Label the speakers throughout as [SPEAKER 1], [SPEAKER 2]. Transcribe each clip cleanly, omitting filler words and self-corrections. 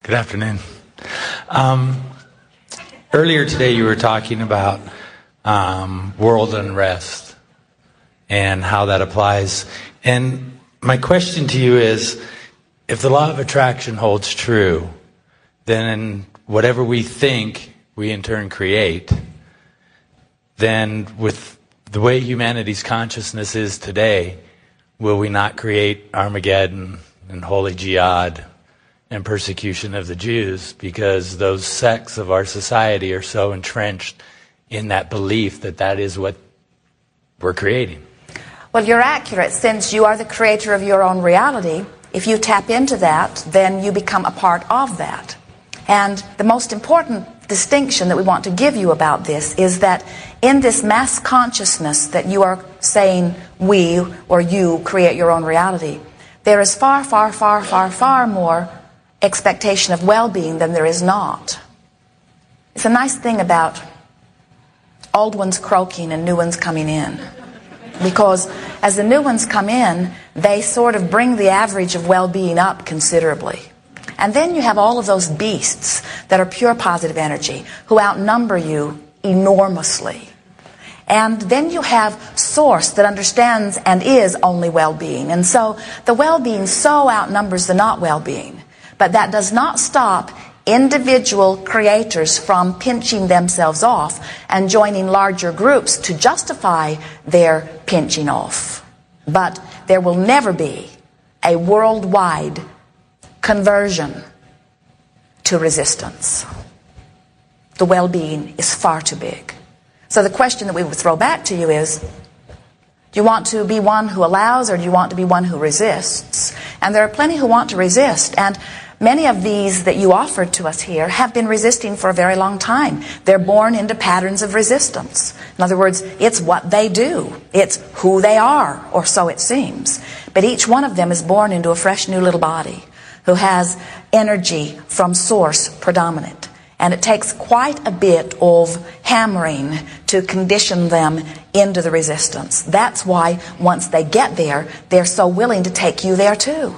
[SPEAKER 1] Good afternoon. Earlier today you were talking about world unrest and how that applies. And my question to you is, if the law of attraction holds true, then whatever we think, we in turn create. Then with the way humanity's consciousness is today, will we not create Armageddon and holy jihad and persecution of the Jews, because those sects of our society are so entrenched in that belief that that is what we're creating?
[SPEAKER 2] Well, you're accurate. Since you are the creator of your own reality, if you tap into that, then you become a part of that. And the most important distinction that we want to give you about this is that in this mass consciousness that you are saying we or you create your own reality, there is far, far, far, far, far more expectation of well-being than there is not. It's a nice thing about old ones croaking and new ones coming in, because as the new ones come in, they sort of bring the average of well-being up considerably. And then you have all of those beasts that are pure positive energy who outnumber you enormously. And then you have Source that understands and is only well-being. And so the well-being so outnumbers the not well-being. But that does not stop individual creators from pinching themselves off and joining larger groups to justify their pinching off. But there will never be a worldwide conversion to resistance. The well-being is far too big. So the question that we would throw back to you is, do you want to be one who allows, or do you want to be one who resists? And there are plenty who want to resist, and many of these that you offered to us here have been resisting for a very long time. They're born into patterns of resistance. In other words, it's what they do. It's who they are, or so it seems. But each one of them is born into a fresh new little body who has energy from Source predominant. And it takes quite a bit of hammering to condition them into the resistance. That's why once they get there, they're so willing to take you there too.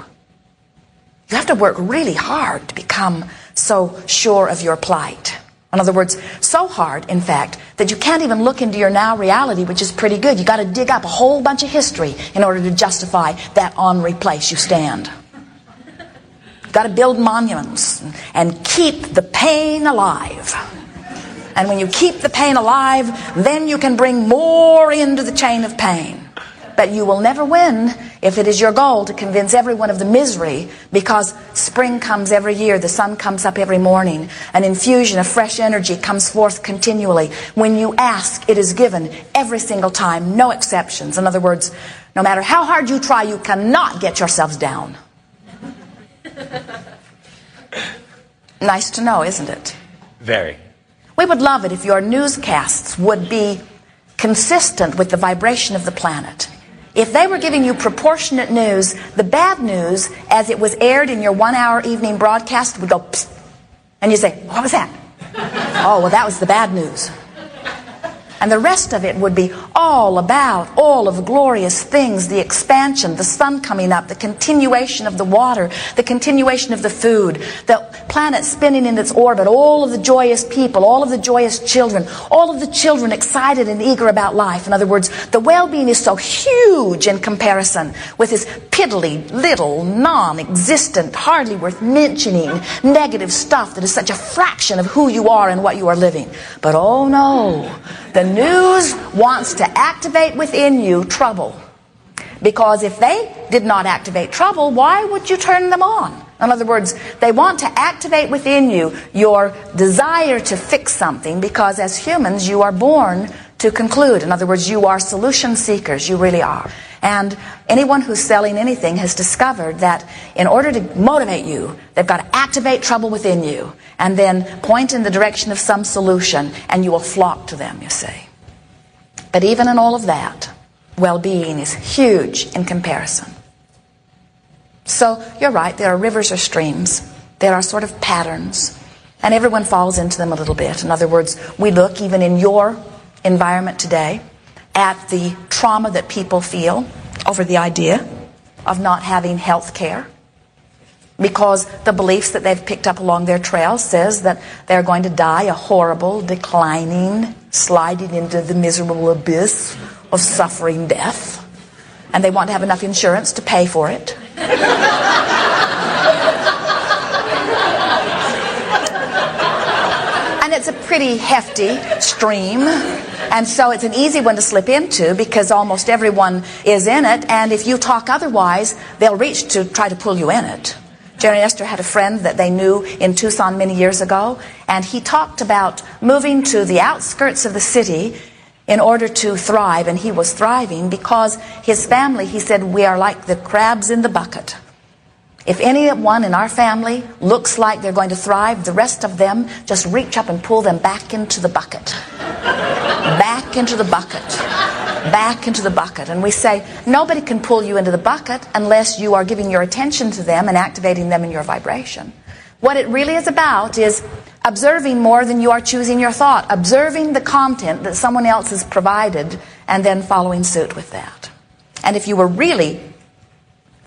[SPEAKER 2] You have to work really hard to become so sure of your plight. In other words, so hard, in fact, that you can't even look into your now reality, which is pretty good. You've got to dig up a whole bunch of history in order to justify that ornery place you stand. You've got to build monuments and keep the pain alive. And when you keep the pain alive, then you can bring more into the chain of pain. But you will never win if it is your goal to convince everyone of the misery, because spring comes every year, the sun comes up every morning, an infusion of fresh energy comes forth continually. When you ask, it is given every single time, no exceptions. In other words, no matter how hard you try, you cannot get yourselves down. Nice to know, isn't it?
[SPEAKER 1] Very.
[SPEAKER 2] We would love it if your newscasts would be consistent with the vibration of the planet. If they were giving you proportionate news, the bad news, as it was aired in your 1-hour evening broadcast, would go psst. And you say, what was that? Oh, well, that was the bad news. And the rest of it would be all about all of the glorious things, the expansion, the sun coming up, the continuation of the water, the continuation of the food, the planet spinning in its orbit, all of the joyous people, all of the joyous children, all of the children excited and eager about life. In other words, the well-being is so huge in comparison with this piddly, little, non-existent, hardly worth mentioning negative stuff that is such a fraction of who you are and what you are living. But oh no, the news wants to activate within you trouble. Because if they did not activate trouble, why would you turn them on? In other words, they want to activate within you your desire to fix something, because as humans you are born to conclude. In other words, you are solution seekers, you really are. And anyone who's selling anything has discovered that in order to motivate you, they've got to activate trouble within you and then point in the direction of some solution, and you will flock to them, you see. But even in all of that, well-being is huge in comparison. So you're right, there are rivers or streams. There are sort of patterns, and everyone falls into them a little bit. In other words, we look even in your environment today at the trauma that people feel over the idea of not having health care. because the beliefs that they've picked up along their trail says that they're going to die a horrible, declining, sliding into the miserable abyss of suffering death. And they want to have enough insurance to pay for it. And it's a pretty hefty stream. And so it's an easy one to slip into because almost everyone is in it. And if you talk otherwise, they'll reach to try to pull you in it. Jerry and Esther had a friend that they knew in Tucson many years ago, and he talked about moving to the outskirts of the city in order to thrive, and he was thriving because his family, he said, we are like the crabs in the bucket. If anyone in our family looks like they're going to thrive, the rest of them just reach up and pull them back into the bucket. Back into the bucket. Back into the bucket. And we say, nobody can pull you into the bucket unless you are giving your attention to them and activating them in your vibration. What it really is about is observing more than you are choosing your thought. Observing the content that someone else has provided and then following suit with that. And if you were really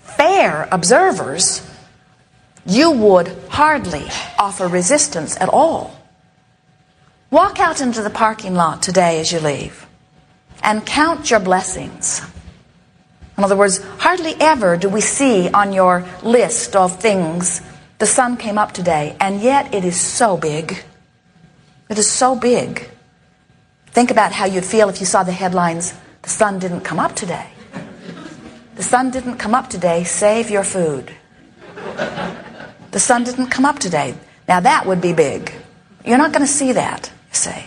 [SPEAKER 2] fair observers, you would hardly offer resistance at all. Walk out into the parking lot today as you leave and count your blessings. In other words, hardly ever do we see on your list of things, the sun came up today, and yet it is so big. It is so big. Think about how you'd feel if you saw the headlines, the sun didn't come up today. The sun didn't come up today, save your food. The sun didn't come up today. Now that would be big. You're not going to see that, you say.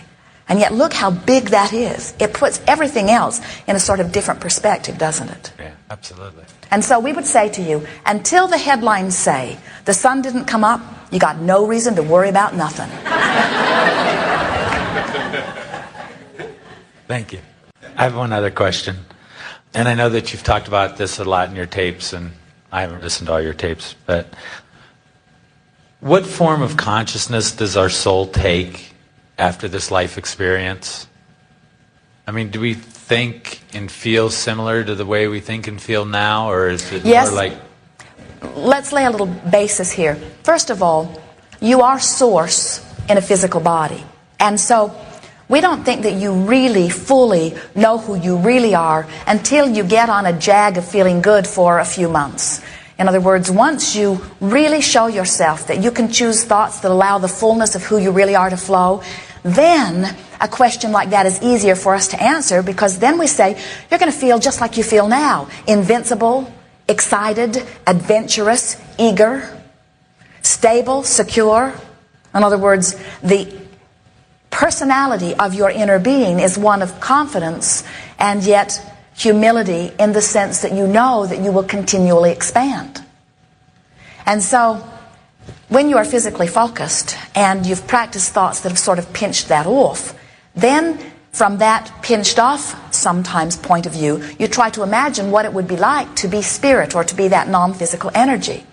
[SPEAKER 2] And yet look how big that is. It puts everything else in a sort of different perspective, doesn't it?
[SPEAKER 1] Yeah, absolutely.
[SPEAKER 2] And so we would say to you, until the headlines say, the sun didn't come up, you got no reason to worry about nothing.
[SPEAKER 1] Thank you. I have one other question. And I know that you've talked about this a lot in your tapes, and I haven't listened to all your tapes, but what form of consciousness does our soul take after this life experience? I mean, do we think and feel similar to the way we think and feel now, or is it
[SPEAKER 2] Yes.
[SPEAKER 1] more like...
[SPEAKER 2] Let's lay a little basis here. First of all, you are source in a physical body. And so we don't think that you really fully know who you really are until you get on a jag of feeling good for a few months. In other words, once you really show yourself that you can choose thoughts that allow the fullness of who you really are to flow, then a question like that is easier for us to answer, because then we say, you're going to feel just like you feel now. Invincible, excited, adventurous, eager, stable, secure. In other words, the personality of your inner being is one of confidence and yet humility, in the sense that you know that you will continually expand. And so when you are physically focused and you've practiced thoughts that have sort of pinched that off, then from that pinched off sometimes point of view, you try to imagine what it would be like to be spirit, or to be that non-physical energy.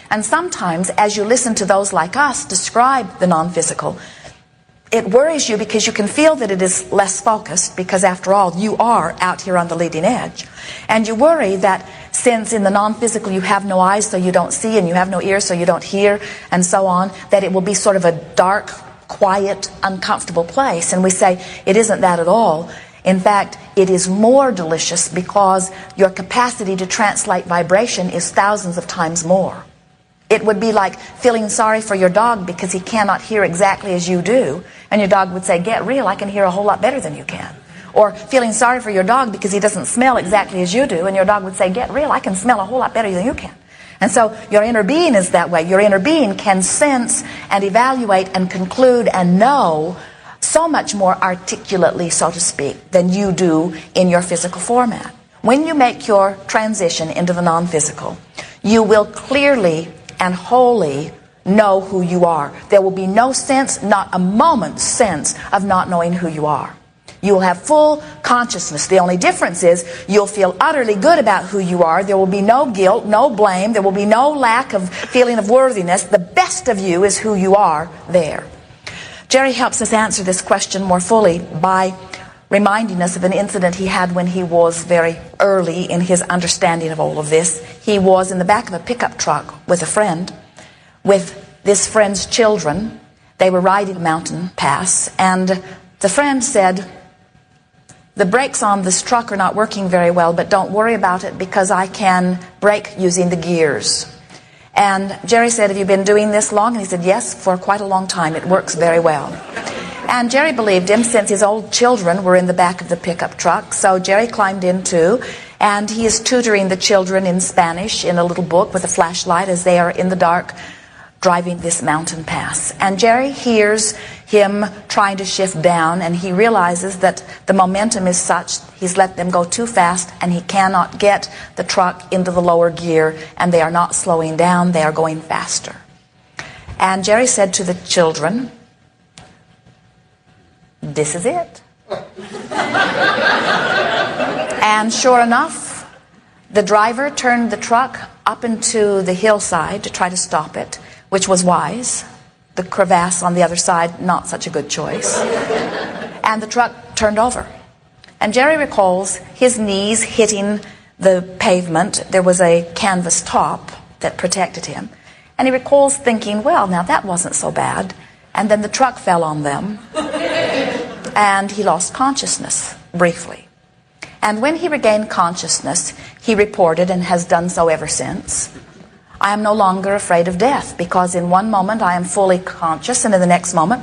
[SPEAKER 2] And sometimes as you listen to those like us describe the non-physical, it worries you because you can feel that it is less focused, because after all you are out here on the leading edge. And you worry that since in the non-physical you have no eyes so you don't see, and you have no ears so you don't hear, and so on, that it will be sort of a dark, quiet, uncomfortable place. And we say it isn't that at all. In fact, it is more delicious because your capacity to translate vibration is thousands of times more. It would be like feeling sorry for your dog because he cannot hear exactly as you do, and your dog would say, get real, I can hear a whole lot better than you can. Or feeling sorry for your dog because he doesn't smell exactly as you do, and your dog would say, get real, I can smell a whole lot better than you can. And so your inner being is that way. Your inner being can sense and evaluate and conclude and know so much more articulately, so to speak, than you do in your physical format. When you make your transition into the non-physical, you will clearly and wholly know who you are. There will be no sense, not a moment's sense, of not knowing who you are. You will have full consciousness. The only difference is you'll feel utterly good about who you are. There will be no guilt, no blame. There will be no lack of feeling of worthiness. The best of you is who you are there. Jerry helps us answer this question more fully by reminding us of an incident he had when he was very early in his understanding of all of this. He was in the back of a pickup truck with a friend, with this friend's children. They were riding a mountain pass, and the friend said, "The brakes on this truck are not working very well, but don't worry about it because I can brake using the gears." And Jerry said, "Have you been doing this long?" And he said, "Yes, for quite a long time. It works very well." And Jerry believed him since his old children were in the back of the pickup truck. So Jerry climbed in too, and he is tutoring the children in Spanish in a little book with a flashlight as they are in the dark driving this mountain pass. And Jerry hears him trying to shift down, and he realizes that the momentum is such he's let them go too fast, and he cannot get the truck into the lower gear, and they are not slowing down, they are going faster. And Jerry said to the children, "This is it." And sure enough, the driver turned the truck up into the hillside to try to stop it, which was wise. The crevasse on the other side, not such a good choice. And the truck turned over. And Jerry recalls his knees hitting the pavement. There was a canvas top that protected him. And he recalls thinking, well, now that wasn't so bad. And then the truck fell on them. And he lost consciousness briefly. And when he regained consciousness, he reported, and has done so ever since, "I am no longer afraid of death, because in one moment I am fully conscious, and in the next moment,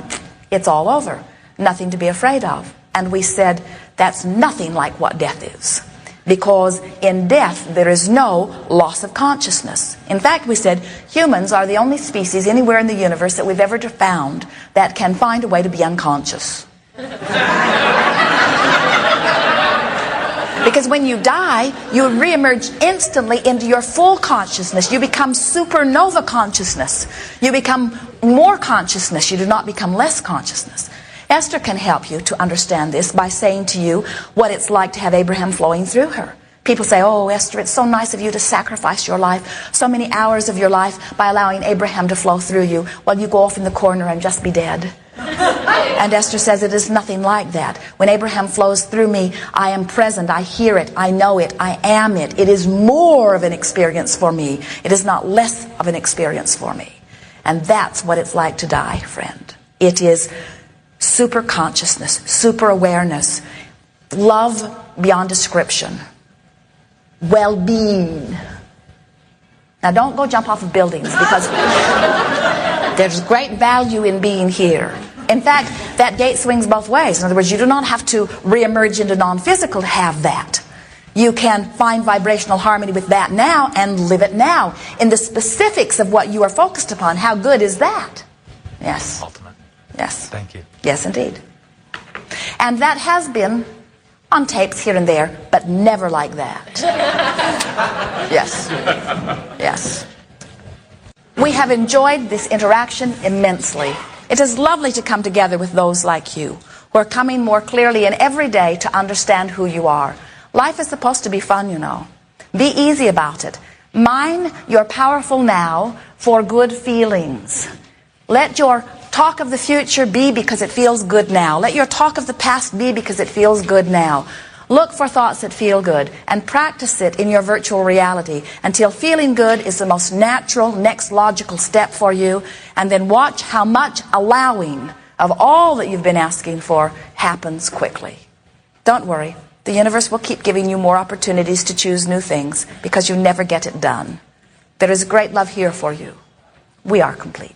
[SPEAKER 2] it's all over. Nothing to be afraid of." And we said, that's nothing like what death is. Because in death, there is no loss of consciousness. In fact, we said, humans are the only species anywhere in the universe that we've ever found that can find a way to be unconscious. Because when you die, you reemerge instantly into your full consciousness. You become supernova consciousness. You become more consciousness. You do not become less consciousness. Esther can help you to understand this by saying to you what it's like to have Abraham flowing through her. People say, "Oh, Esther, it's so nice of you to sacrifice your life, so many hours of your life by allowing Abraham to flow through you while you go off in the corner and just be dead." And Esther says, it is nothing like that. When Abraham flows through me, I am present, I hear it, I know it, I am it. It is more of an experience for me. It is not less of an experience for me. And that's what it's like to die, friend. It is super consciousness, super awareness, love beyond description, well-being. Now don't go jump off of buildings, because there's great value in being here. In fact, that gate swings both ways. In other words, you do not have to reemerge into non-physical to have that. You can find vibrational harmony with that now and live it now. In the specifics of what you are focused upon, how good is that? Yes.
[SPEAKER 1] Ultimate.
[SPEAKER 2] Yes.
[SPEAKER 1] Thank you.
[SPEAKER 2] Yes, indeed. And that has been on tapes here and there, but never like that. Yes. Yes. We have enjoyed this interaction immensely. It is lovely to come together with those like you, who are coming more clearly in every day to understand who you are. Life is supposed to be fun, you know. Be easy about it. Mine your powerful now for good feelings. Let your talk of the future be because it feels good now. Let your talk of the past be because it feels good now. Look for thoughts that feel good and practice it in your virtual reality until feeling good is the most natural next logical step for you, and then watch how much allowing of all that you've been asking for happens quickly. Don't worry. The universe will keep giving you more opportunities to choose new things because you never get it done. There is great love here for you. We are complete.